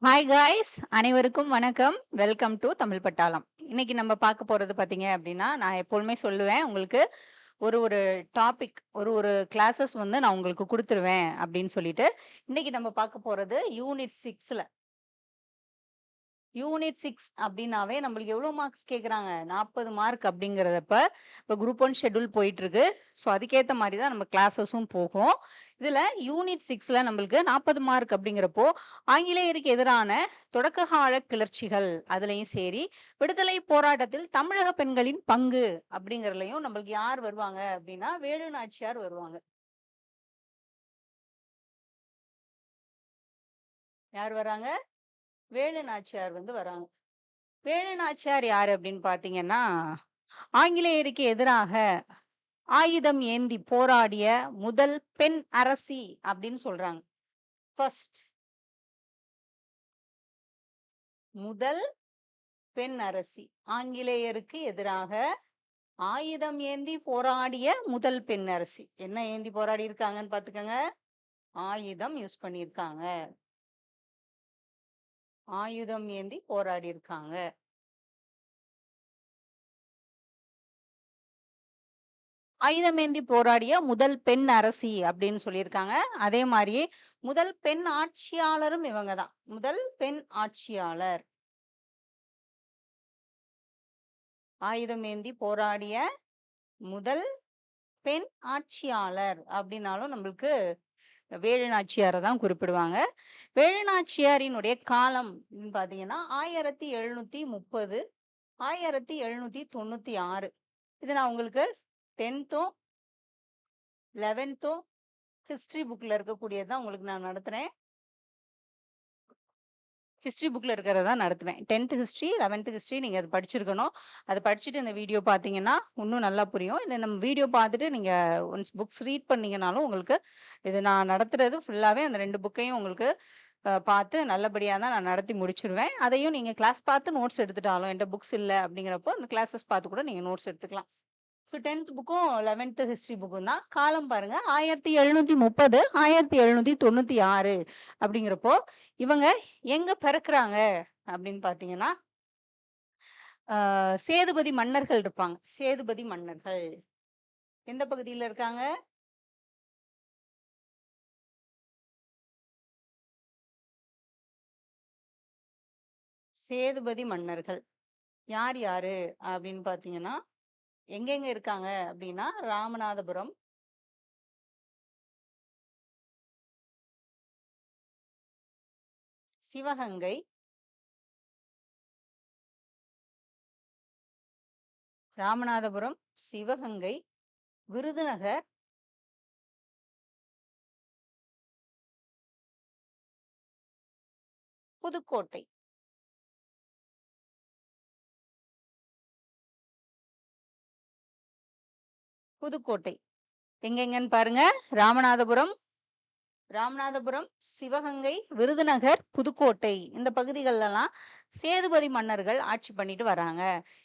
Hi guys, அனைவருக்கும் வணக்கம். Welcome to Tamil பட்டாளம். இன்னைக்கு நம்ம பார்க்க போறது பார்த்தீங்க அப்படின்னா, நான் எப்பவுமே சொல்லுவேன் உங்களுக்கு ஒரு ஒரு டாபிக் ஒரு ஒரு கிளாஸஸ் வந்து நான் உங்களுக்கு குடுத்துருவேன் அப்படின்னு சொல்லிட்டு. இன்னைக்கு நம்ம பார்க்க போறது யூனிட் 6ல. யூனிட் 6 அப்படின்னாவே நம்மளுக்கு எவ்வளோ மார்க்ஸ் கேட்குறாங்க? 40 மார்க் அப்படிங்கிறதப்ப, இப்போ குரூப் 1 ஷெட்யூல் போயிட்டுருக்கு. ஸோ அதுக்கேத்த மாரி தான் நம்ம கிளாஸஸும் போகும். இதுல யூனிட் 6ல நம்மளுக்கு 40 மார்க் அப்படிங்கிறப்போ, ஆங்கிலேயருக்கு எதிரான தொடக்ககால கிளர்ச்சிகள் அதுலயும் சரி, விடுதலை போராட்டத்தில் தமிழக பெண்களின் பங்கு அப்படிங்கிறதுலயும் நம்மளுக்கு யார் வருவாங்க அப்படின்னா, வேலு நாச்சியார் வருவாங்க. யார் வராங்க? வேலு நாச்சியார் வந்து வராங்க. வேலு நாச்சியார் யாரு அப்படின்னு பார்த்தீங்கன்னா, ஆங்கிலேயருக்கு எதிராக ஆயுதம் ஏந்தி போராடிய முதல் பெண் அரசி அப்படின்னு சொல்றாங்க. ஃபர்ஸ்ட் முதல் பெண் அரசி. ஆங்கிலேயருக்கு எதிராக ஆயுதம் ஏந்தி போராடிய முதல் பெண் அரசி. என்ன ஏந்தி போராடி இருக்காங்கன்னு பாத்துக்கங்க. ஆயுதம் யூஸ் பண்ணியிருக்காங்க. ஆயுதம் ஏந்தி போராடி இருக்காங்க. ஆயுதமேந்தி போராடிய முதல் பெண் அரசி அப்படின்னு சொல்லியிருக்காங்க. அதே மாரியே முதல் பெண் ஆட்சியாளரும் இவங்க தான். முதல் பெண் ஆட்சியாளர். ஆயுதமேந்தி போராடிய முதல் பெண் ஆட்சியாளர் அப்படின்னாலும் நம்மளுக்கு வேலு நாச்சியாரை தான் குறிப்பிடுவாங்க. வேலு நாச்சியாரினுடைய காலம் பார்த்தீங்கன்னா 1730 1796. இது நான் உங்களுக்கு 10த்தும் 11த்தும் ஹிஸ்டரி புக்ல இருக்கக்கூடியது தான் உங்களுக்கு நான் நடத்துறேன். ஹிஸ்டரி புக்ல இருக்கிறத தான் நடத்துவேன். 10த் ஹிஸ்டரி, 11த் ஹிஸ்டரி நீங்க அத படிச்சிருக்கணும். அத படிச்சுட்டு இந்த வீடியோ பார்த்தீங்கன்னா, இன்னும் நல்லா புரியும். இல்ல நம்ம வீடியோ பார்த்துட்டு நீங்க ஒன்ஸ் புக்ஸ் ரீட் பண்ணீங்கனாலும் உங்களுக்கு இது நான் நடத்துறது ஃபுல்லாவே அந்த 2 புக்கையும் உங்களுக்கு பார்த்து நல்லபடியா தான் நான் நடத்தி முடிச்சுருவேன். அதையும் நீங்க கிளாஸ் பார்த்து நோட்ஸ் எடுத்துட்டாலும் என்ட்ட புக்ஸ் இல்ல அப்படிங்கிறப்போ, அந்த கிளாஸஸ் பார்த்து கூட நீங்க நோட்ஸ் எடுத்துக்கலாம். ஸோ 10த் புக்கும் 11த் ஹிஸ்டரி புக்கும் தான். காலம் பாருங்க 1730 1796 அப்படிங்கிறப்போ, இவங்க எங்க பிறக்குறாங்க அப்படின்னு பார்த்தீங்கன்னா, ஆ சேதுபதி மன்னர்கள் இருப்பாங்க. சேதுபதி மன்னர்கள். எந்த பகுதியில இருக்காங்க? சேதுபதி மன்னர்கள். யார் யாரு அப்படின்னு பார்த்தீங்கன்னா, எங்கெங்க இருக்காங்க அப்படின்னா, ராமநாதபுரம், சிவகங்கை, ராமநாதபுரம், சிவகங்கை, விருதுநகர், புதுக்கோட்டை. புதுக்கோட்டை. எங்கெங்கன்னு பாருங்க. ராமநாதபுரம், ராமநாதபுரம், சிவகங்கை, விருதுநகர், புதுக்கோட்டை இந்த பகுதிகள்லாம் சேதுபதி மன்னர்கள் ஆட்சி பண்ணிட்டு வராங்க.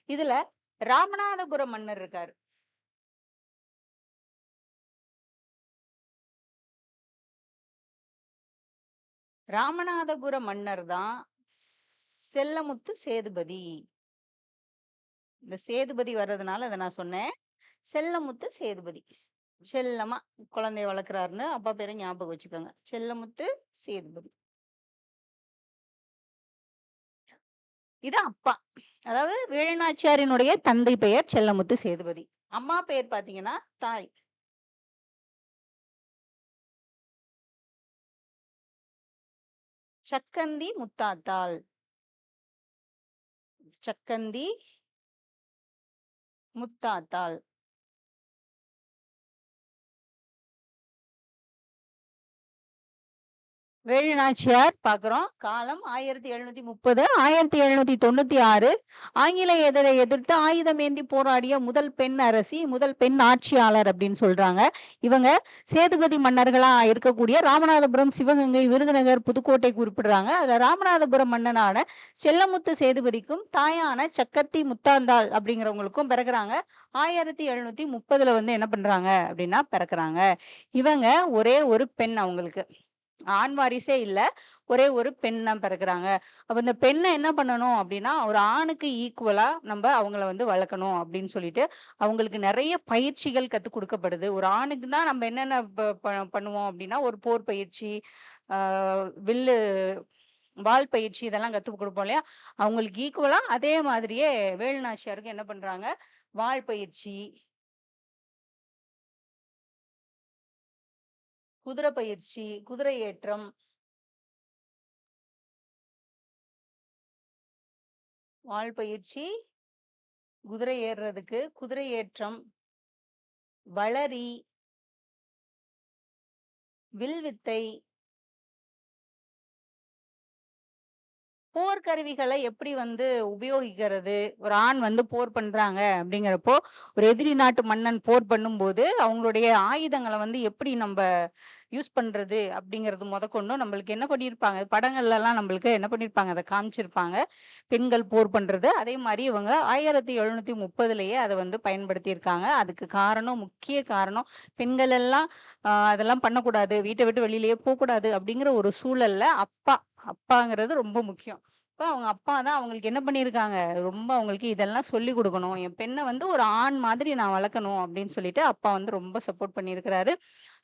இதுல ராமநாதபுரம் மன்னர் இருக்காரு. ராமநாதபுரம் மன்னர் தான் செல்லமுத்து சேதுபதி. இந்த சேதுபதி வர்றதுனால அத நான் சொன்னேன். செல்லமுத்து சேதுபதி. செல்லமா குழந்தைய வளர்க்குறாருன்னு அப்பா பேர ஞாபகம் வச்சுக்கோங்க. செல்லமுத்து சேதுபதி. இது அப்பா. அதாவது வேலுநாச்சியாரினுடைய தந்தை பெயர் செல்லமுத்து சேதுபதி. அம்மா பெயர் பார்த்தீங்கன்னா, தாய். சக்கந்தி முத்தாத்தாள். சக்கந்தி முத்தாத்தாள். வேலு நாச்சியார் பார்க்குறோம். காலம் 1730 1796. ஆங்கிலேயரை எதிர்த்து ஆயுதமேந்தி போராடிய முதல் பெண் அரசி, முதல் பெண் ஆட்சியாளர் அப்படின்னு சொல்றாங்க. இவங்க சேதுபதி மன்னர்களா இருக்கக்கூடிய ராமநாதபுரம், சிவகங்கை, விருதுநகர், புதுக்கோட்டை குறிப்பிடுறாங்க. அதுல ராமநாதபுரம் மன்னனான செல்லமுத்து சேதுபதிக்கும் தாயான சக்கத்தி முத்தாந்தாள் அப்படிங்கிறவங்களுக்கும் பிறகுறாங்க. 1730 வந்து என்ன பண்றாங்க அப்படின்னா பிறக்குறாங்க. இவங்க ஒரே ஒரு பெண் அவங்களுக்கு. ஆண் வாரிசே இல்ல. ஒரே ஒரு பெண் தான் பிறக்குறாங்க. அப்ப இந்த பெண்ண என்ன பண்ணணும் அப்டின்னா, ஒரு ஆணுக்கு ஈக்குவலா நம்ப அவங்கள வந்து வளர்க்கணும் அப்டின்னு சொல்லிட்டு, அவங்களுக்கு நெறைய பயிற்சிகள் கத்துக் குடுக்கப்படுது. ஒரு ஆணுக்குன்னா நம்ம என்னென்ன பண்ணுவோம் அப்டின்னா, ஒரு போர் பயிற்சி, ஆ வில்லு வாள் பயிற்சி இதெல்லாம் கத்துக் குடுப்போம் இல்லையா? அவங்களுக்கு ஈக்குவலா அதே மாதிரியே வேலு நாச்சியாருக்கு என்ன பண்றாங்க, வாள் பயிற்சி, குதிரை பயிற்சி, குதிரை ஏற்றம், வாள் பயிற்சி, குதிரை ஏறுறதுக்கு, குதிரை ஏற்றம், வளரி, வில்வித்தை, போர்க்கருவிகள எப்படி வந்து உபயோகிக்கிறது? ஒரு ஆண் வந்து போர் பண்றாங்க அப்படிங்கிறப்போ, ஒரு எதிரி நாட்டு மன்னன் போர் பண்ணும்போது, அவங்களுடைய ஆயுதங்கள வந்து எப்படி நம்ப யூஸ் பண்றது? அப்படிங்கிறது மொதற்கொண்டும் நம்மளுக்கு என்ன பண்ணியிருப்பாங்க, படங்கள்லலாம் நம்மளுக்கு என்ன பண்ணியிருப்பாங்க, அத காமிச்சிருப்பாங்க. பெண்கள் போர் பண்றது. அதே மாரி இவங்க 1730லயே அத வந்து பயன்படுத்தியிருக்காங்க. அதுக்கு காரணம், முக்கிய காரணம், பெண்கள் எல்லாம் அதெல்லாம் பண்ணக்கூடாது, வீட்ட விட்டு வெளியிலயே போக்கூடாது அப்படிங்கிற ஒரு சூழல்ல அப்பாங்கிறது ரொம்ப முக்கியம். அப்ப அவங்க அப்பா தான் அவங்களுக்கு என்ன பண்ணியிருக்காங்க, ரொம்ப அவங்களுக்கு இதெல்லாம் சொல்லிக் குடுக்கணும். என் பெண்ண வந்து ஒரு ஆண் மாதிரி நான் வளர்க்கணும் அப்படின்னு சொல்லிட்டு, அப்பா வந்து ரொம்ப சப்போர்ட் பண்ணியிருக்கிறாரு.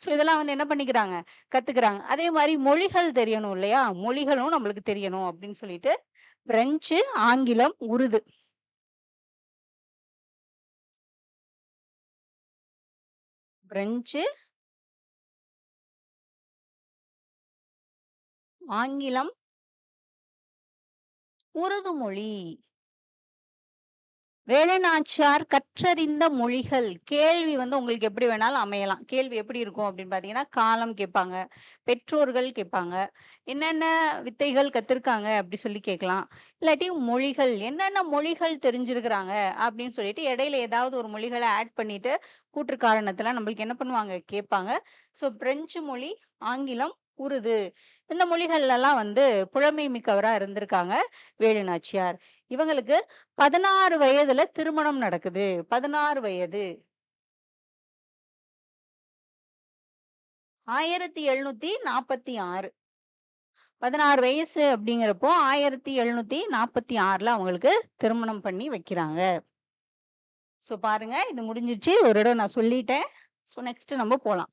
ஸோ இதெல்லாம் வந்து என்ன பண்ணிக்கிறாங்க, கத்துக்கிறாங்க. அதே மாரி மொழிகள் தெரியணும் இல்லையா? மொழிகளும் நம்மளுக்கு தெரியணும் அப்படின்னு சொல்லிட்டு, பிரெஞ்சு, ஆங்கிலம், உருது. பிரெஞ்சு, ஆங்கிலம், உருது மொழி. வேலுநாச்சியார் கற்றறிந்த மொழிகள். கேள்வி வந்து உங்களுக்கு எப்படி வேணாலும் அமையலாம். கேள்வி எப்படி இருக்கும் அப்படின்னு பார்த்தீங்கன்னா, காலம் கேட்பாங்க, பெற்றோர்கள் கேட்பாங்க, என்னென்ன வித்தைகள் கத்துருக்காங்க அப்படி சொல்லி கேட்கலாம். இல்லாட்டி மொழிகள், என்னென்ன மொழிகள் தெரிஞ்சிருக்கிறாங்க அப்படின்னு சொல்லிட்டு இடையில ஏதாவது ஒரு மொழிகள ஆட் பண்ணிட்டு, கூற்று காரணத்தில நம்மளுக்கு என்ன பண்ணுவாங்க கேட்பாங்க. ஸோ பிரெஞ்சு மொழி, ஆங்கிலம், உருது இந்த மொழிகள்லலாம் வந்து புலமை மிக்கவரா இருந்திருக்காங்க வேலு நாச்சியார். இவங்களுக்கு 16 வயதுல திருமணம் நடக்குது. 16 வயது. 1746. 16 வயசு அப்படிங்கிறப்போ 1746ல அவங்களுக்கு திருமணம் பண்ணி வைக்கிறாங்க. ஸோ பாருங்க, இது முடிஞ்சிருச்சு. ஒரு இடம் நான் சொல்லிட்டேன். ஸோ நெக்ஸ்ட் நம்ம போலாம்.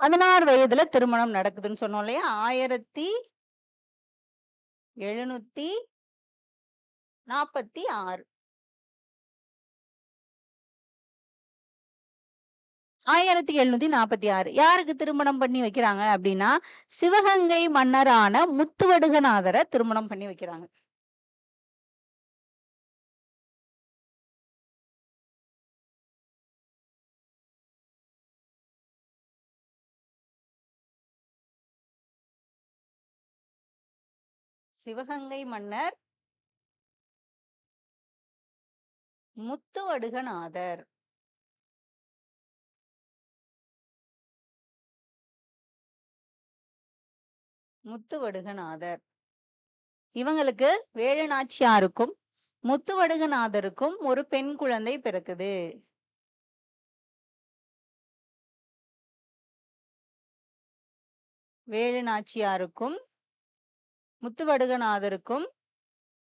16 வயதுல திருமணம் நடக்குதுன்னு சொன்னோம் இல்லையா? 1746. 1746. யாருக்கு திருமணம் பண்ணி வைக்கிறாங்க அப்டின்னா, சிவகங்கை மன்னரான முத்துவடுகநாதர திருமணம் பண்ணி வைக்கிறாங்க. சிவகங்கை மன்னர் முத்துவடுகநாதர். முத்துவடுகநாதர். இவங்களுக்கு வேலு நாச்சியாருக்கும், முத்துவடுகநாதருக்கும் ஒரு பெண் குழந்தை பிறக்குது. வேலு நாச்சியாருக்கும், முத்துவடுகநாதருக்கும்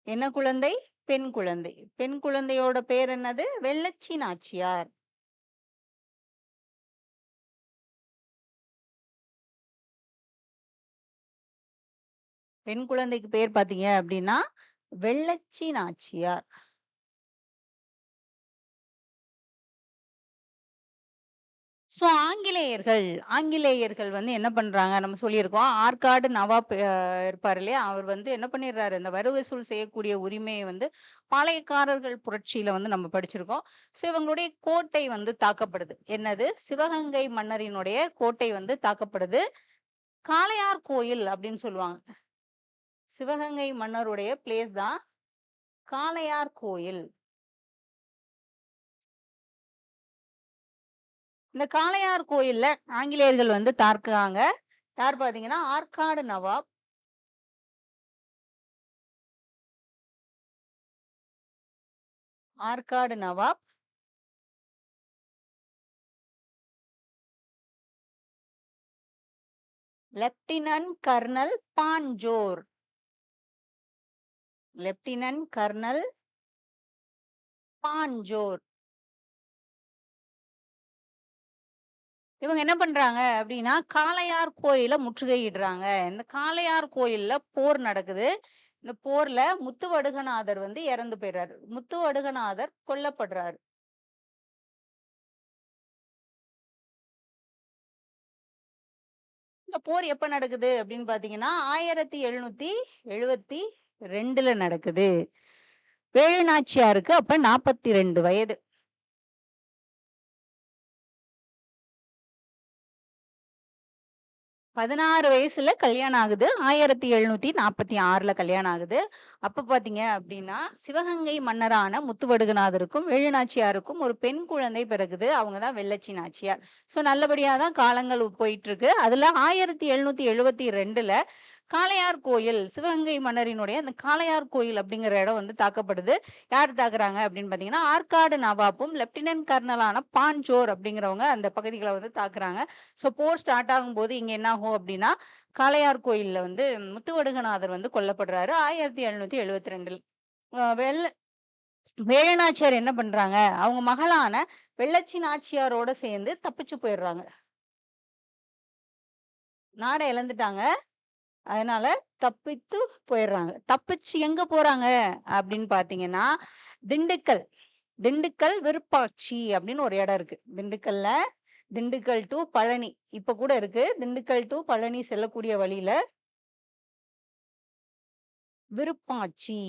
என்ன குழந்தை? பெண் குழந்தை. பெண் குழந்தையோட பேர் என்னது? வெள்ளச்சி நாச்சியார். பெண் குழந்தைக்கு பேர் பார்த்தீங்க அப்டின்னா, வெள்ளச்சி நாச்சியார். ஸோ ஆங்கிலேயர்கள் வந்து என்ன பண்றாங்க, நம்ம சொல்லியிருக்கோம். ஆற்காடு நவாப் இருப்பாரு இல்லையா? அவர் வந்து என்ன பண்ணிடுறாரு, இந்த வரி வசூல் செய்யக்கூடிய உரிமைய வந்து பாளையக்காரர்கள் புரட்சியில வந்து நம்ம படிச்சிருக்கோம். ஸோ இவங்களுடைய கோட்டை வந்து தாக்கப்படுது. என்னது? சிவகங்கை மன்னரினுடைய கோட்டை வந்து தாக்கப்படுது. காளையார் கோயில் அப்டின்னு சொல்லுவாங்க. சிவகங்கை மன்னருடைய பிளேஸ் தான் காளையார் கோயில். இந்த காளையார் கோயில்ல ஆங்கிலேயர்கள் வந்து தாக்குறாங்க. யார் பார்த்தீங்கன்னா, ஆற்காடு நவாப். ஆற்காடு நவாப் லெப்டினன்ட் கர்னல் பான்ஜோர். லெப்டினன்ட் கர்னல் பான்ஜோர். இவங்க என்ன பண்றாங்க அப்படின்னா, காளையார் கோயில முற்றுகையிடுறாங்க. இந்த காளையார் கோயில்ல போர் நடக்குது. இந்த போர்ல முத்துவடுகநாதர் வந்து இறந்து போயிறாரு. முத்துவடுகநாதர் கொல்லப்படுறாரு. இந்த போர் எப்ப நடக்குது அப்படின்னு பார்த்தீங்கன்னா, 1772ல நடக்குது. வேலு நாச்சியாருக்கு அப்ப 42 வயது. 16 வயசுல கல்யாணம் ஆகுது. 1746ல கல்யாணம் ஆகுது. அப்ப பார்த்தீங்க அப்படின்னா, சிவகங்கை மன்னரான முத்துவடுகநாதருக்கும், வேலு நாச்சியாருக்கும் ஒரு பெண் குழந்தை பிறக்குது. அவங்க தான் வெள்ளச்சி நாச்சியார். ஸோ நல்லபடியா தான் காலங்கள் போயிட்டுருக்கு. அதுல 1772ல காளையார் கோயில், சிவகங்கை மன்னரினுடைய அந்த காளையார் கோயில் அப்படிங்கிற இடம் வந்து தாக்கப்படுது. யார் தாக்குறாங்க அப்படின்னு பார்த்தீங்கன்னா, ஆற்காடு நவாப்பும், லெப்டினன்ட் கர்னலான பான்ஜோர் அப்படிங்கிறவங்க அந்த பகுதிகள வந்து தாக்குறாங்க. ஸோ போர் ஸ்டார்ட் ஆகும்போது இங்க என்ன ஆகும் அப்படின்னா, காளையார் கோயில்ல வந்து முத்துவடுகநாதர் வந்து கொல்லப்படுறாரு 1772ல. அ வெள்ள வேலு நாச்சியார் என்ன பண்றாங்க, அவங்க மகளான வெள்ளச்சி நாச்சியாரோட சேர்ந்து தப்பிச்சு போயிடுறாங்க. நாட இழந்துட்டாங்க. அதனால தப்பித்து போயிடுறாங்க. தப்பிச்சு எங்க போறாங்க அப்படின்னு பார்த்தீங்கன்னா, திண்டுக்கல். திண்டுக்கல் விருப்பாட்சி அப்படின்னு ஒரு இடம் இருக்கு. திண்டுக்கல்ல திண்டுக்கல் டூ பழனி. இப்ப கூட இருக்கு. திண்டுக்கல் டூ பழனி செல்லக்கூடிய வழியில விருப்பாட்சி.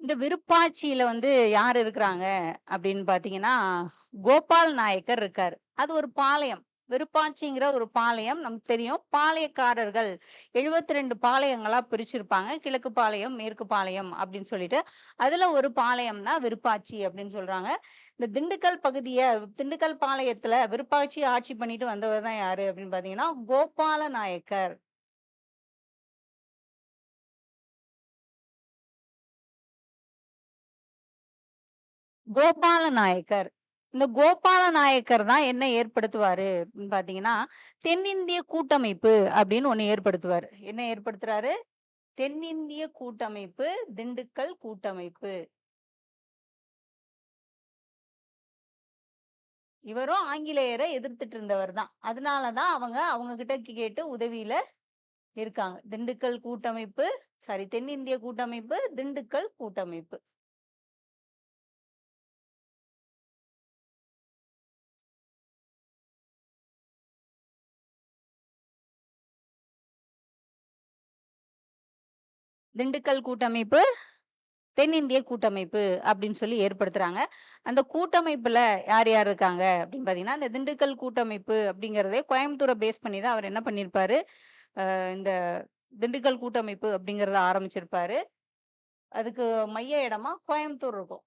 இந்த விருப்பாட்சியில வந்து யார் இருக்கிறாங்க அப்படின்னு பார்த்தீங்கன்னா, கோபால் நாயக்கர் இருக்காரு. அது ஒரு பாளையம். விருப்பாட்சிங்கிற ஒரு பாளையம் நமக்கு தெரியும். பாளையக்காரர்கள் 72 பாளையங்களா பிரிச்சிருப்பாங்க. கிழக்கு பாளையம், மேற்கு பாளையம் அப்படின்னு சொல்லிட்டு. அதுல ஒரு பாளையம் தான் விருப்பாட்சி அப்படின்னு சொல்றாங்க. இந்த திண்டுக்கல் பகுதிய திண்டுக்கல் பாளையத்துல விருப்பாட்சி ஆட்சி பண்ணிட்டு வந்தவர் தான் யாரு அப்படின்னு பார்த்தீங்கன்னா, கோபால நாயக்கர். கோபால நாயக்கர். இந்த கோபால நாயக்கர் தான் என்ன ஏற்படுத்துவாரு அப்படின்னு பார்த்தீங்கன்னா, தென்னிந்திய கூட்டமைப்பு அப்படின்னு ஒண்ணு ஏற்படுத்துவாரு. என்ன ஏற்படுத்துறாரு? தென்னிந்திய கூட்டமைப்பு, திண்டுக்கல் கூட்டமைப்பு. இவரும் ஆங்கிலேயர எதிர்த்துட்டு இருந்தவர் தான். அதனால தான் அவங்க கிட்ட கேட்டு உதவியில இருக்காங்க. திண்டுக்கல் கூட்டமைப்பு, சாரி தென்னிந்திய கூட்டமைப்பு, திண்டுக்கல் கூட்டமைப்பு. திண்டுக்கல் கூட்டமைப்பு, தென்னிந்திய கூட்டமைப்பு அப்படின்னு சொல்லி ஏற்படுத்துறாங்க. அந்த கூட்டமைப்புல யார் யார் இருக்காங்க அப்படின்னு பார்த்தீங்கன்னா, இந்த திண்டுக்கல் கூட்டமைப்பு அப்படிங்கிறதே கோயம்புத்தூர பேஸ் பண்ணி தான் அவர் என்ன பண்ணியிருப்பாரு, இந்த திண்டுக்கல் கூட்டமைப்பு அப்படிங்கிறத ஆரம்பிச்சிருப்பாரு. அதுக்கு மைய இடமா கோயம்புத்தூர் இருக்கும்.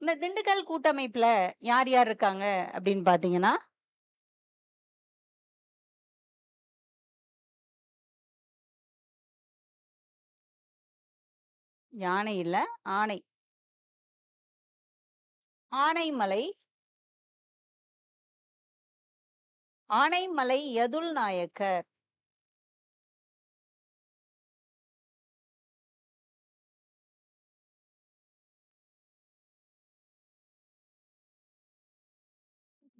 இந்த திண்டுக்கல் கூட்டமைப்புல யார் யார் இருக்காங்க அப்படின்னு பார்த்தீங்கன்னா, யானை இல்ல, ஆனை. ஆனைமலை, ஆனைமலை யதுல் நாயக்கர்.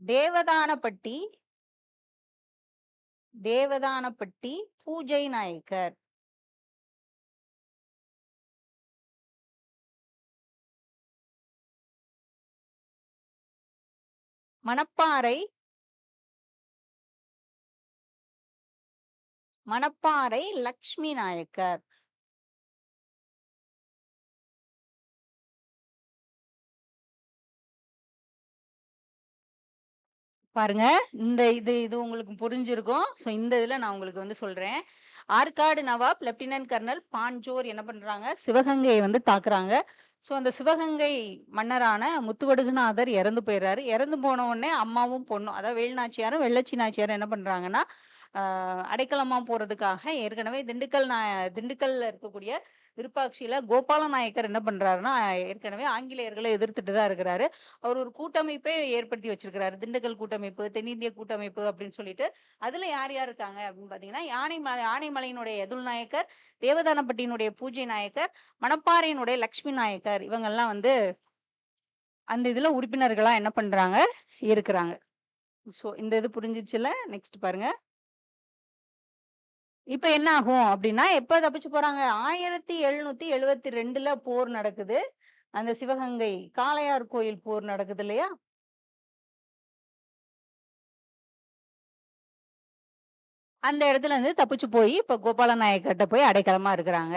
தேவதானப்பட்டி, தேவதானப்பட்டி பூஜை நாயக்கர். மணப்பாறை, மணப்பாறை லக்ஷ்மி நாயக்கர். பாருங்க. இது இது உங்களுக்கு புரிஞ்சிருக்கும். ஸோ இந்த இதுல நான் உங்களுக்கு வந்து சொல்றேன். ஆற்காடு நவாப் லெப்டினன்ட் கர்னல் பான்ஜோர் என்ன பண்றாங்க, சிவகங்கைய வந்து தாக்குறாங்க. ஸோ அந்த சிவகங்கை மன்னரான முத்துவடுகநாதர் இறந்து போயிறாரு. இறந்து போன உடனே அம்மாவும், பொண்ணும் அதாவது வேலு நாச்சியாரும், வெள்ளச்சி நாச்சியாரும் என்ன பண்றாங்கன்னா, அடைக்கலமா போறதுக்காக ஏற்கனவே திண்டுக்கல்ல இருக்கக்கூடிய விருப்பாட்சியில கோபால நாயக்கர் என்ன பண்றாருன்னா, ஏற்கனவே ஆங்கிலேயர்கள எதிர்த்துட்டு தான் இருக்கிறாரு. அவர் ஒரு கூட்டமைப்பே ஏற்படுத்தி வச்சிருக்கிறாரு. திண்டுக்கல் கூட்டமைப்பு, தென்னிந்திய கூட்டமைப்பு அப்படின்னு சொல்லிட்டு. அதுல யார் யார் இருக்காங்க அப்படின்னு பார்த்தீங்கன்னா, ஆனைமலையினுடைய எதுல் நாயக்கர், தேவதானப்பட்டியினுடைய பூஜை நாயக்கர், மணப்பாறையினுடைய லட்சுமி நாயக்கர் இவங்கெல்லாம் வந்து அந்த இதுல உறுப்பினர்களா என்ன பண்றாங்க? இருக்கிறாங்க. ஸோ இந்த இது புரிஞ்சிருச்சுல்ல? நெக்ஸ்ட் பாருங்க. இப்ப என்ன ஆகும் அப்டின்னா, எப்ப தப்பிச்சு போறாங்க? 1772ல போர் நடக்குது. அந்த சிவகங்கை காளையார் கோயில் போர் நடக்குது இல்லையா? அந்த இடத்துல இருந்து தப்பிச்சு போயி, இப்ப கோபால நாயக்கர்ட்ட போய் அடைக்கலமா இருக்கிறாங்க.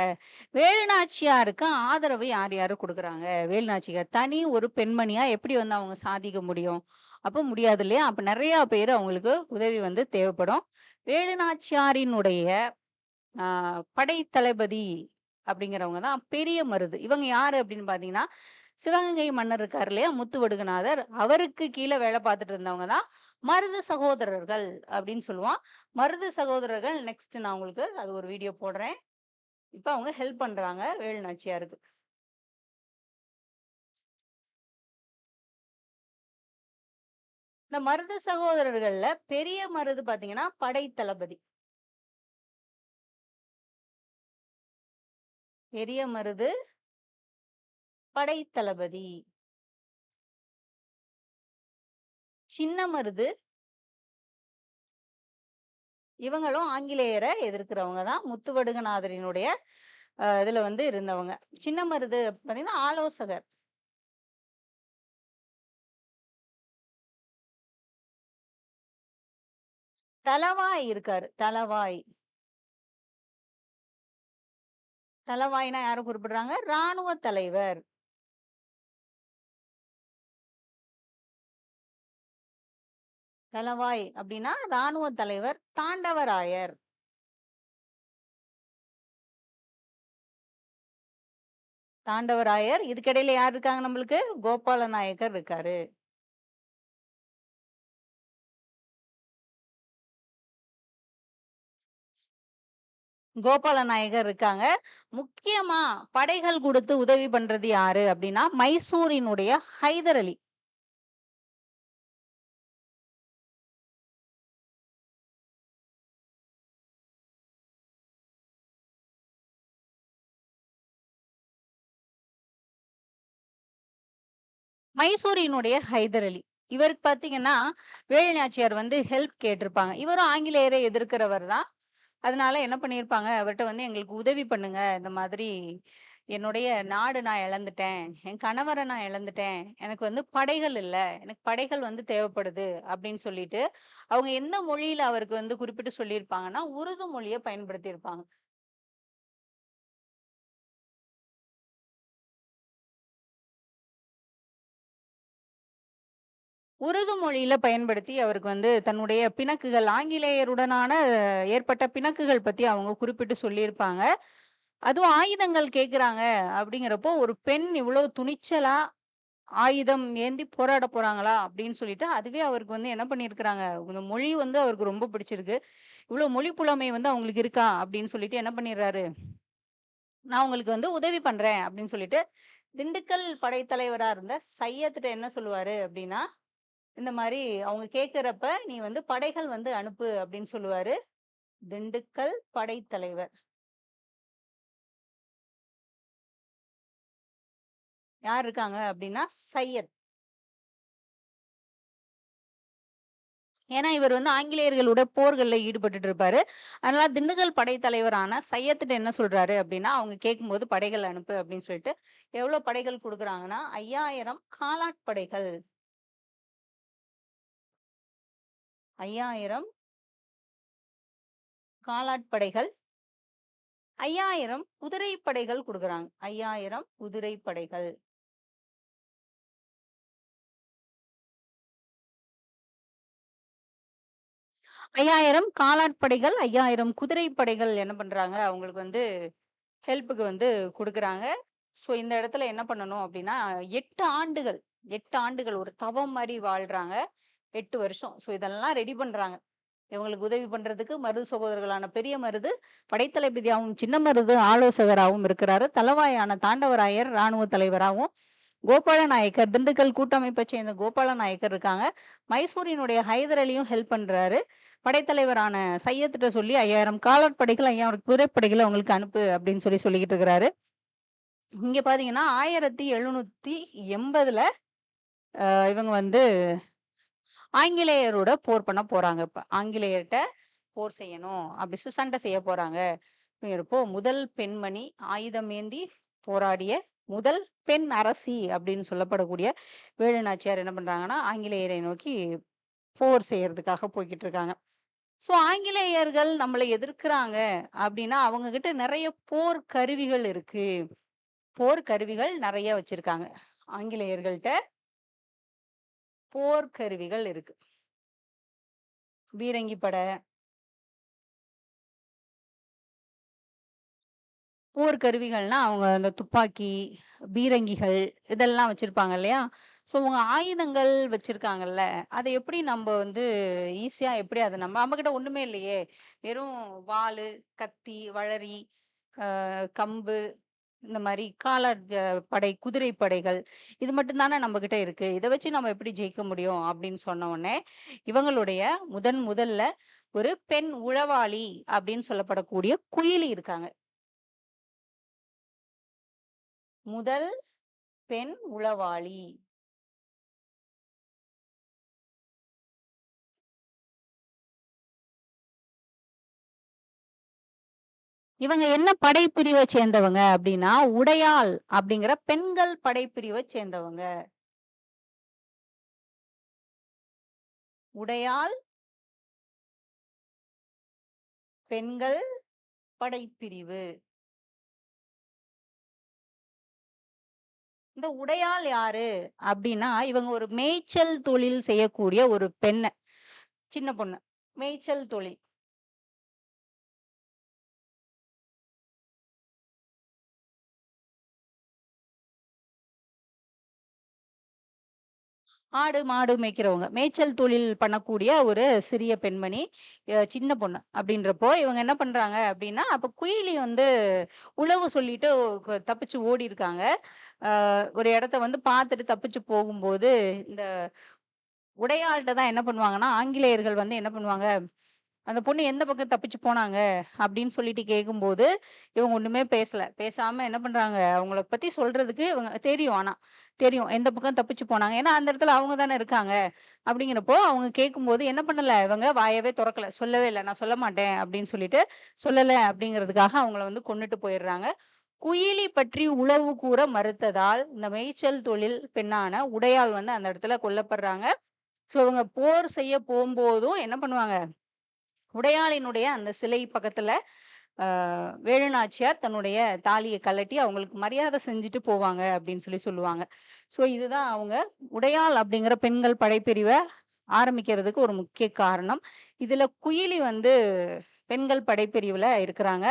வேலுநாச்சியாருக்கு ஆதரவு யார் யாரு குடுக்குறாங்க? வேலுநாச்சியார் தனி ஒரு பெண்மணியா எப்படி வந்து அவங்க சாதிக்க முடியும்? அப்ப முடியாது இல்லையா? அப்ப நெறைய பேரு அவங்களுக்கு உதவி வந்து தேவைப்படும். வேலுநாச்சியாரினுடைய ஆ படை தளபதி அப்படிங்கிறவங்க தான் பெரிய மருது. இவங்க யாரு அப்படின்னு பார்த்தீங்கன்னா, சிவகங்கை மன்னர் இருக்காரு இல்லையா? முத்துவடுகநாதர். அவருக்கு கீழ வேலை பார்த்துட்டு இருந்தவங்க தான் மருது சகோதரர்கள் அப்படின்னு சொல்லுவோம். மருது சகோதரர்கள் நெக்ஸ்ட் நான் உங்களுக்கு அது ஒரு வீடியோ போடுறேன். இப்ப அவங்க ஹெல்ப் பண்றாங்க வேலு நாச்சியாருக்கு. இந்த மருது சகோதரர்கள்ல பெரிய மருது பார்த்தீங்கன்னா, படை தளபதி. பெரிய மருது படை தளபதி. சின்ன மருது இவங்களும் ஆங்கிலேயர எதிர்க்கிறவங்க தான். முத்துவடுகநாதரினுடைய இதுல வந்து இருந்தவங்க. சின்ன மருது பார்த்தீங்கன்னா, ஆலோசகர். தளவாய் இருக்காரு. தளவாய். தளவாய்னா யார குறிப்பிடுறாங்க? ராணுவ தலைவர். தளவாய் அப்டின்னா, ராணுவ தலைவர் தாண்டவராயர். தாண்டவராயர். இதுக்கிடையில யார் இருக்காங்க நம்மளுக்கு? கோபால நாயக்கர் இருக்காரு. கோபால நாயகர் இருக்காங்க. முக்கியமா படைகள் குடுத்து உதவி பண்றது யாரு அப்டின்னா, மைசூரினுடைய ஹைதர் அலி. மைசூரினுடைய ஹைதர் அலி. இவருக்கு பார்த்தீங்கன்னா, வேலு நாச்சியார் வந்து ஹெல்ப் கேட்டிருப்பாங்க. இவரும் ஆங்கிலேயரை எதிர்க்கிறவர் தான். அதனால என்ன பண்ணியிருப்பாங்க, அவர்ட்ட வந்து எங்களுக்கு உதவி பண்ணுங்க. இந்த மாதிரி என்னுடைய நாடு நான் இழந்துட்டேன். என் கணவர நான் இழந்துட்டேன். எனக்கு வந்து படைகள் இல்ல. எனக்கு படைகள் வந்து தேவைப்படுது அப்படின்னு சொல்லிட்டு, அவங்க எந்த மொழியில அவருக்கு வந்து குறிப்பிட்டு சொல்லியிருப்பாங்கன்னா, உருது மொழிய பயன்படுத்தியிருப்பாங்க. உருது மொழியில பயன்படுத்தி அவருக்கு வந்து தன்னுடைய பிணக்குகள் ஆங்கிலேயருடனான ஏற்பட்ட பிணக்குகள் பத்தி அவங்க குறிப்பிட்டு சொல்லியிருப்பாங்க. அதுவும் ஆயுதங்கள் கேட்குறாங்க அப்படிங்கிறப்போ, ஒரு பெண் இவ்வளோ துணிச்சலா ஆயுதம் ஏந்தி போராட போறாங்களா? அப்படின்னு சொல்லிட்டு, அதுவே அவருக்கு வந்து என்ன பண்ணியிருக்கிறாங்க, இந்த மொழி வந்து அவருக்கு ரொம்ப பிடிச்சிருக்கு. இவ்வளோ மொழி புலமை வந்து அவங்களுக்கு இருக்கா? அப்படின்னு சொல்லிட்டு என்ன பண்ணிடுறாரு, நான் உங்களுக்கு வந்து உதவி பண்றேன் அப்படின்னு சொல்லிட்டு, திண்டுக்கல் படைத்தலைவரா இருந்த சையத்ட்ட என்ன சொல்லுவாரு அப்படின்னா, இந்த மாரி அவங்க கேட்கிறப்ப, "நீ வந்து படைகள் வந்து அனுப்பு" அப்படின்னு சொல்லுவாரு. திண்டுக்கல் படைத்தலைவர். யார் இருக்காங்க அப்படின்னா, சையத். ஏன்னா, இவர் வந்து ஆங்கிலேயர்களோட போர்கள்ல ஈடுபட்டுட்டு இருப்பாரு. அதனால திண்டுக்கல் படைத்தலைவரான சையத்ட்ட என்ன சொல்றாரு அப்படின்னா, அவங்க கேட்கும்போது படைகள் அனுப்பு அப்படின்னு சொல்லிட்டு, எவ்வளோ படைகள் குடுக்குறாங்கன்னா, 5000 காலாட்படைகள். 5000 காலாட்படைகள், 5000 குதிரைப்படைகள் குடுக்குறாங்க. 5000 குதிரைப்படைகள். 5000 காலாட்படைகள், 5000 குதிரைப்படைகள் என்ன பண்றாங்க, அவங்களுக்கு வந்து ஹெல்ப்புக்கு வந்து குடுக்குறாங்க. ஸோ, இந்த இடத்துல என்ன பண்ணணும் அப்டின்னா, 8 ஆண்டுகள் 8 ஆண்டுகள் ஒரு தவம் மாரி வாழ்றாங்க. 8 வருஷம். ஸோ, இதெல்லாம் ரெடி பண்றாங்க. இவங்களுக்கு உதவி பண்றதுக்கு மருது சகோதரர்களான பெரிய மருது படைத்தளபதியாகவும், சின்ன மருது ஆலோசகராகவும் இருக்கிறாரு. தளவாயான தாண்டவராயர் ராணுவ தலைவராகவும், கோபால நாயக்கர் திண்டுக்கல் கூட்டமைப்பை சேர்ந்த கோபால நாயக்கர் இருக்காங்க. மைசூரினுடைய ஹைதர் அலியும் ஹெல்ப் பண்றாரு. படைத்தலைவரான சையத்திட்ட சொல்லி 5000 காலாட்படைகள், 5000 குதிரைப்படைகள் அவங்களுக்கு அனுப்பு அப்படின்னு சொல்லிக்கிட்டு இருக்கிறாரு. இங்க பாத்தீங்கன்னா 1780ல இவங்க வந்து ஆங்கிலேயரோட போர் பண்ண போறாங்க. இப்ப ஆங்கிலேயர்கிட்ட போர் செய்யணும் அப்படி சண்டை செய்ய போறாங்க அப்படிங்கிறப்போ முதல் பெண்மணி ஆயுதம் ஏந்தி போராடிய முதல் பெண் அரசி அப்படின்னு சொல்லப்படக்கூடிய வேலு நாச்சியார் என்ன பண்றாங்கன்னா ஆங்கிலேயரை நோக்கி போர் செய்யறதுக்காக போய்கிட்டு இருக்காங்க. சோ ஆங்கிலேயர்கள் நம்மளை எதிர்க்கிறாங்க அப்படின்னா அவங்க கிட்ட நிறைய போர் கருவிகள் இருக்கு. போர் கருவிகள் நிறைய வச்சிருக்காங்க. ஆங்கிலேயர்கள்ட்ட போர் கருவிகள் இருக்கு. பீரங்கி படை, போர் கருவிகள்னா அவங்க அந்த துப்பாக்கி, பீரங்கிகள் இதெல்லாம் வச்சிருப்பாங்க இல்லையா? ஸோ அவங்க ஆயுதங்கள் வச்சிருக்காங்கல்ல, அத எப்படி நம்ப வந்து ஈஸியா எப்படி அத நம்மகிட்ட ஒண்ணுமே இல்லையே! வெறும் வாளு, கத்தி, வளரி, கம்பு இந்த மாரி படை, குதிரை படைகள் இது மட்டும் தானே நம்மகிட்ட இருக்கு. இத வச்சு நம்ம எப்படி ஜெயிக்க முடியும்? அப்படின்னு சொன்ன உடனே, இவங்களுடைய முதல்ல ஒரு பெண் உளவாளி அப்படின்னு சொல்லப்படக்கூடிய குயிலி இருக்காங்க. முதல் பெண் உளவாளி. இவங்க என்ன படைப்பிரிவை சேர்ந்தவங்க அப்படின்னா, உடையாள் அப்படிங்கிற பெண்கள் படைப்பிரிவை சேர்ந்தவங்க. உடையாள் பெண்கள் படைப்பிரிவு. இந்த உடையாள் யாரு அப்படின்னா, இவங்க ஒரு மேய்ச்சல் தொழில் செய்யக்கூடிய ஒரு பெண்ண. சின்ன பொண்ணு. மேய்ச்சல் தொழில். ஆடு, மாடு மேய்க்கிறவங்க. மேய்ச்சல் தொழில் பண்ணக்கூடிய ஒரு சிறிய பெண்மணி. சின்ன பொண்ணு அப்படின்றப்போ, இவங்க என்ன பண்றாங்க அப்படின்னா, அப்ப குயிலி வந்து உளவு சொல்லிட்டு தப்பிச்சு ஓடியிருக்காங்க. ஒரு இடத்த வந்து பார்த்துட்டு தப்பிச்சு போகும்போது, இந்த உடையாள்ட்ட தான் என்ன பண்ணுவாங்கன்னா, ஆங்கிலேயர்கள் வந்து என்ன பண்ணுவாங்க, அந்த பொண்ணு எந்த பக்கம் தப்பிச்சு போனாங்க அப்படின்னு சொல்லிட்டு கேட்கும்போது, இவங்க ஒண்ணுமே பேசல. பேசாம என்ன பண்றாங்க, அவங்கள பத்தி சொல்றதுக்கு இவங்க தெரியும் ஆனா. தெரியும் எந்த பக்கம் தப்பிச்சு போனாங்க. ஏன்னா அந்த இடத்துல அவங்க தானே இருக்காங்க. அப்படிங்கிறப்போ அவங்க கேட்கும்போது என்ன பண்ணல, இவங்க வாயவே தொறக்கல. சொல்லவே இல்ல. நான் சொல்ல மாட்டேன் அப்படின்னு சொல்லிட்டு, சொல்லல அப்படிங்கிறதுக்காக அவங்கள வந்து கொன்னுட்டு போயிடுறாங்க. குயிலி பற்றி உளவு கூற மறுத்ததால், இந்த மேய்ச்சல் தொழில் பெண்ணான உடையாள் வந்து அந்த இடத்துல கொல்லப்படுறாங்க. சோ இவங்க போர் செய்ய போம்போதும் என்ன பண்ணுவாங்க, உடையாளினுடைய அந்த சிலை பக்கத்துல வேலு நாச்சியார் தன்னுடைய தாலிய கழட்டி அவங்களுக்கு மரியாதை செஞ்சுட்டு போவாங்க அப்படின்னு சொல்லுவாங்க. சோ இதுதான் அவங்க உடையாள் அப்படிங்கிற பெண்கள் படைப்பிரிவ ஆரம்பிக்கிறதுக்கு ஒரு முக்கிய காரணம். இதுல குயிலி வந்து பெண்கள் படைப்பிரிவுல இருக்கிறாங்க.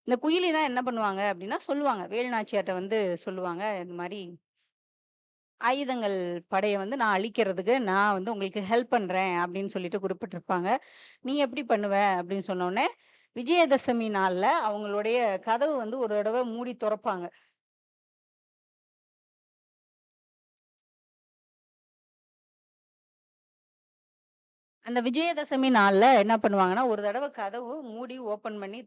இந்த குயிலி தான் என்ன பண்ணுவாங்க அப்படின்னா சொல்லுவாங்க. வேலு நாச்சியார்ட்ட வந்து சொல்லுவாங்க. இந்த மாரி ஆயுதங்கள் படைய வந்து நான் அழிக்கிறதுக்கு நான் வந்து உங்களுக்கு ஹெல்ப் பண்றேன் அப்படின்னு சொல்லிட்டு குறிப்பிட்டிருப்பாங்க. "நீ எப்படி பண்ணுவ?" அப்படின்னு சொன்னோனே, விஜயதசமி நாள்ல அவங்களுடைய கதவு வந்து ஒரு தடவ மூடி தொறப்பாங்க. அந்த விஜயதசமி நாள்ல என்ன பண்ணுவாங்கன்னா, ஒரு தடவ கதவு மூடி ஓப்பன் பண்ணி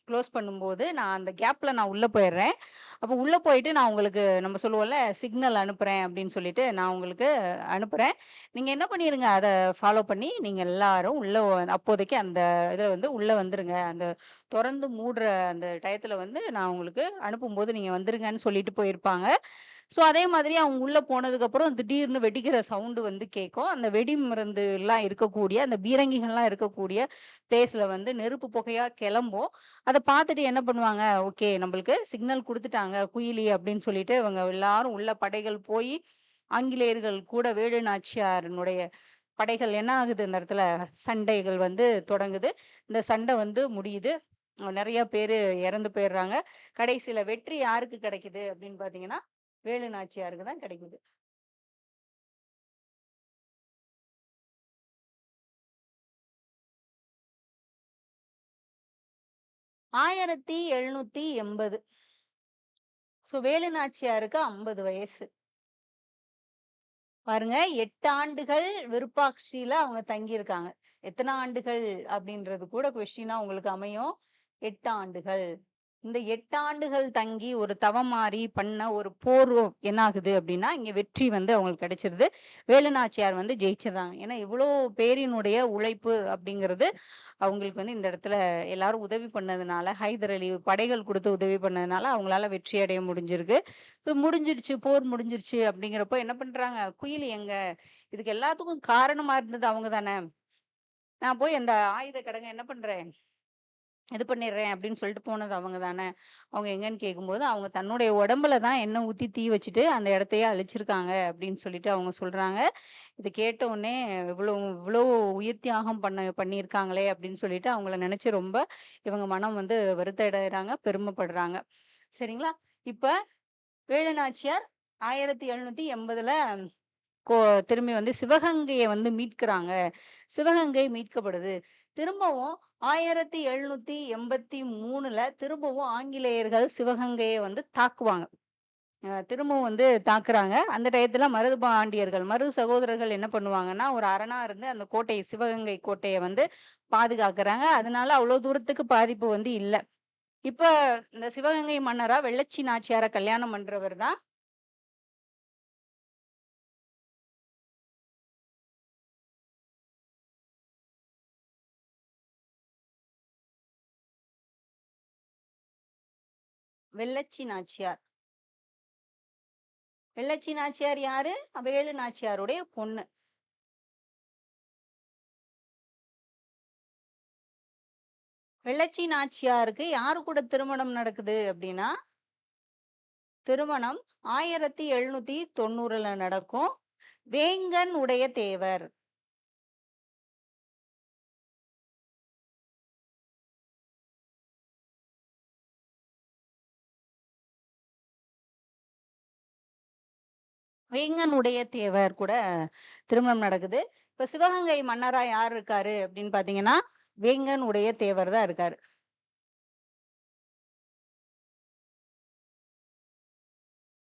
குளோஸ் பண்ணும்போது, நான் அந்த கேப்ல நான் உள்ள போயிர்றேன். அப்ப உள்ள போயிட்டு நான் உங்களுக்கு நம்ம சொல்லுவோம்ல, சிக்னல் அனுப்புறேன் அப்படின்னு சொல்லிட்டு, நான் உங்களுக்கு அனுப்புறேன். நீங்க என்ன பண்ணிருங்க, அத ஃபாலோ பண்ணி நீங்க எல்லாரும் அப்போதைக்கு அந்த இதுல வந்து உள்ள வந்துருங்க. அந்த தொறந்து மூடுற அந்த டயத்துல வந்து நான் உங்களுக்கு அனுப்பும்போது நீங்க வந்துருங்கன்னு சொல்லிட்டு போயிருப்பாங்க. ஸோ, அதே மாதிரி அவங்க உள்ள போனதுக்கப்புறம் திடீர்னு வெடிக்கிற சவுண்ட் வந்து கேட்கும். அந்த வெடி மருந்துலாம் இருக்கக்கூடிய, அந்த பீரங்கிகள்லாம் இருக்கக்கூடிய பிளேஸ்ல வந்து நெருப்பு புகையா கெளம்பும். அத பார்த்துட்டு என்ன பண்ணுவாங்க, ஓகே நம்மளுக்கு சிக்னல் குடுத்துட்டாங்க குயிலி அப்படின்னு சொல்லிட்டு இவங்க எல்லாரும் உள்ள படைகள் போயி, ஆங்கிலேயர்கள் கூட வேலு நாச்சியாரினுடைய படைகள் என்ன ஆகுது இந்த இடத்துல சண்டைகள் வந்து தொடங்குது. இந்த சண்டை வந்து முடியுது. நெறைய பேரு இறந்து போயிடுறாங்க. கடைசியில வெற்றி யாருக்கு கிடைக்குது அப்படின்னு பார்த்தீங்கன்னா, வேலு நாச்சியாருக்கு தான் கிடைக்குது. 1780. ஸோ வேலு நாச்சியாருக்கு 50 வயசு. பாருங்க 8 ஆண்டுகள் விருப்பாட்சியில அவங்க தங்கியிருக்காங்க. எத்தன ஆண்டுகள் அப்படின்றது கூட கொஸ்டினா உங்களுக்கு அமையும். 8 ஆண்டுகள். இந்த 8 ஆண்டுகள் தங்கி ஒரு தவமாரி பண்ண ஒரு போர் என்ன ஆகுது அப்படின்னா, இங்க வெற்றி வந்து அவங்களுக்கு கிடைச்சிருது. வேலு நாச்சியார் வந்து ஜெயிச்சிடுறாங்க. ஏன்னா இவ்வளோ பேரினுடைய உழைப்பு அப்படிங்கிறது அவங்களுக்கு வந்து இந்த இடத்துல எல்லாரும் உதவி பண்ணதுனால, ஹைதர் அலி படைகள் குடுத்து உதவி பண்ணதுனால அவங்களால வெற்றி அடைய முடிஞ்சிருக்கு. முடிஞ்சிருச்சு, போர் முடிஞ்சிருச்சு அப்படிங்கிறப்போ என்ன பண்றாங்க, குயிலி எங்க? இதுக்கு எல்லாத்துக்கும் காரணமா இருந்தது அவங்க தானே. நான் போய் அந்த ஆயுத கிடங்க என்ன பண்றேன், இது பண்ணிடுறேன் அப்படின்னு சொல்லிட்டு போனது அவங்க தானே. அவங்க எங்கன்னு கேட்கும்போது, அவங்க தன்னுடைய உடம்புல தான் எண்ணெய் ஊத்தி தீ வச்சுட்டு அந்த இடத்தையே அழிச்சிருக்காங்க அப்படின்னு சொல்லிட்டு அவங்க சொல்றாங்க. இத கேட்ட உடனே இவ்ளோ இவ்ளோ உயிர் தியாகம் பண்ணியிருக்காங்களே அப்படின்னு சொல்லிட்டு அவங்கள நினைச்சு ரொம்ப இவங்க மனம் வந்து வருத்தடைறாங்க, பெருமைப்படுறாங்க. சரிங்களா? இப்ப வேலு நாச்சியார் 1780ல கோ திரும்பி வந்து சிவகங்கைய வந்து மீட்கிறாங்க. சிவகங்கை மீட்கப்படுது. திரும்பவும் 1783ல திரும்பவும் ஆங்கிலேயர்கள் சிவகங்கைய வந்து தாக்குவாங்க. திரும்பவும் வந்து தாக்குறாங்க. அந்த டயத்துல மருது பாண்டியர்கள், மருது சகோதரர்கள் என்ன பண்ணுவாங்கன்னா, ஒரு அரணா இருந்து அந்த கோட்டைய சிவகங்கை கோட்டைய வந்து பாதுகாக்குறாங்க. அதனால அவ்வளோ தூரத்துக்கு பாதிப்பு வந்து இல்ல. இப்ப இந்த சிவகங்கை மன்னரா வெள்ளச்சி நாச்சியார கல்யாணம் பண்றவர் தான் வெள்ளச்சி நாச்சியார். வெள்ளச்சி நாச்சியார் யாரு? வேலு நாச்சியாருடைய பொண்ணு. வெள்ளச்சி நாச்சியாருக்கு யாரு கூட திருமணம் நடக்குது அப்டின்னா, திருமணம் 1790ல நடக்கும். வேங்கன் உடைய தேவர். வேங்கன் உடைய தேவர் கூட திருமணம் நடக்குது. இப்ப சிவகங்கை மன்னரா யார் இருக்காரு அப்டின்னு பார்த்தீங்கன்னா, வேங்கன் உடைய தேவர் தான் இருக்காரு.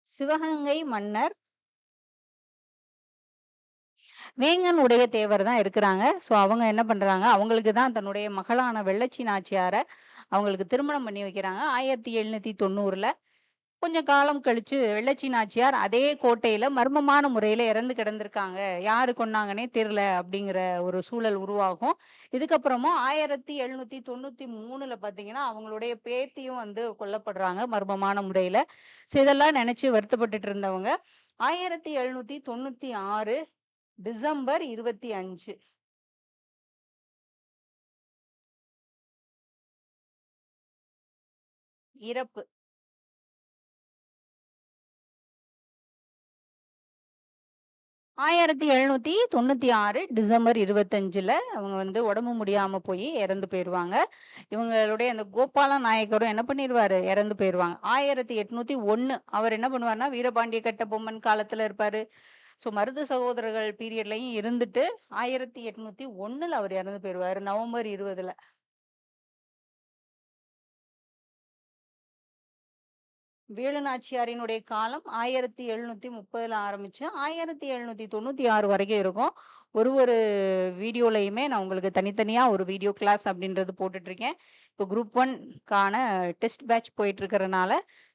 சிவகங்கை மன்னர் வேங்கன் உடைய தேவர் தான் இருக்கிறாங்க. ஸோ அவங்க என்ன பண்றாங்க, அவங்களுக்கு தான் தன்னுடைய மகளான வெள்ளச்சி நாச்சியார அவங்களுக்கு திருமணம் பண்ணி வைக்கிறாங்க. 1790ல. கொஞ்சம் காலம் கழிச்சு வெள்ளச்சி நாச்சியார் அதே கோட்டையில மர்மமான முறையில இறந்து கிடந்திருக்காங்க. யாரு கொன்னாங்கன்னே தெரியல அப்படிங்கிற ஒரு சூழல் உருவாகும். இதுக்கப்புறமும் 1793ல பார்த்தீங்கன்னா, அவங்களுடைய பேத்தியும் வந்து கொல்லப்படுறாங்க மர்மமான முறையில. ஸோ இதெல்லாம் நினைச்சு வருத்தப்பட்டுட்டு இருந்தவங்க 1796 டிசம்பர் 25 இறப்பு. 1796 டிசம்பர் 25ல அவங்க வந்து உடம்பு முடியாம போய் இறந்து போயிருவாங்க. இவங்களுடைய அந்த கோபால நாயக்கரும் என்ன பண்ணிருவாரு? இறந்து போயிருவாங்க. 1801 அவர் என்ன பண்ணுவாருன்னா, வீரபாண்டிய கட்டபொம்மன் காலத்துல இருப்பாரு. ஸோ மருது சகோதரர்கள் பீரியட்லயும் இருந்துட்டு 1801ல அவர் இறந்து போயிருவாரு. நவம்பர் 20ல. வேலு நாச்சியாரினுடைய காலம் 1730ல ஆரம்பிச்சு 1796 வரைக்கும் இருக்கும். ஒரு வீடியோலயுமே நான் உங்களுக்கு தனித்தனியா ஒரு வீடியோ கிளாஸ் அப்படின்றது போட்டுட்டு இருக்கேன். இப்போ குரூப் 1க்கான டெஸ்ட் பேட்ச் போயிட்டு இருக்கறனால,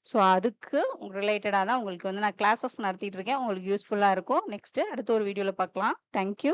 ஸோ அதுக்கு ரிலேட்டடா தான் உங்களுக்கு வந்து நான் கிளாஸஸ் நடத்திட்டு இருக்கேன். உங்களுக்கு யூஸ்ஃபுல்லா இருக்கும். நெக்ஸ்ட் அடுத்த ஒரு வீடியோல பார்க்கலாம். Thank you.